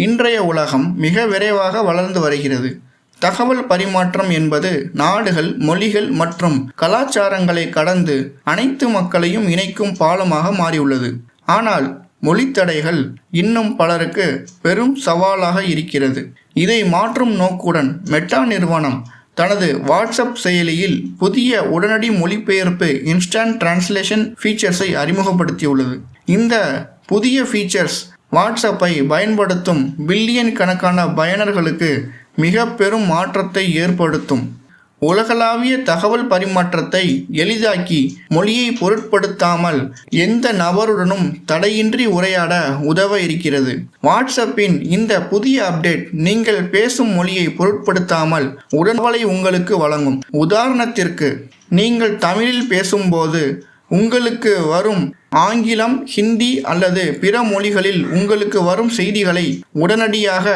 இன்றைய உலகம் மிக விரைவாக வளர்ந்து வருகிறது. தகவல் பரிமாற்றம் என்பது நாடுகள், மொழிகள் மற்றும் கலாச்சாரங்களை கடந்து அனைத்து மக்களையும் இணைக்கும் பாலமாக மாறியுள்ளது. ஆனால் மொழித்தடைகள் இன்னும் பலருக்கு பெரும் சவாலாக இருக்கிறது. இதை மாற்றும் நோக்குடன் மெட்டா நிறுவனம் தனது வாட்ஸ்அப் செயலியில் புதிய உடனடி மொழிபெயர்ப்பு இன்ஸ்டன்ட் டிரான்ஸ்லேஷன் ஃபீச்சர்ஸை அறிமுகப்படுத்தியுள்ளது. இந்த புதிய ஃபீச்சர்ஸ் வாட்ஸ்அப்பை பயன்படுத்தும் பில்லியன் கணக்கான பயனர்களுக்கு மிக பெரும் மாற்றத்தை ஏற்படுத்தும். உலகளாவிய தகவல் பரிமாற்றத்தை எளிதாக்கி மொழியை பொருட்படுத்தாமல் எந்த நபருடனும் தடையின்றி உரையாட உதவ இருக்கிறது. வாட்ஸ்அப்பின் இந்த புதிய அப்டேட் நீங்கள் பேசும் மொழியை பொருட்படுத்தாமல் உடன்வலை உங்களுக்கு வழங்கும். உதாரணத்திற்கு, நீங்கள் தமிழில் பேசும்போது உங்களுக்கு வரும் ஆங்கிலம், ஹிந்தி அல்லது பிற மொழிகளில் உங்களுக்கு வரும் செய்திகளை உடனடியாக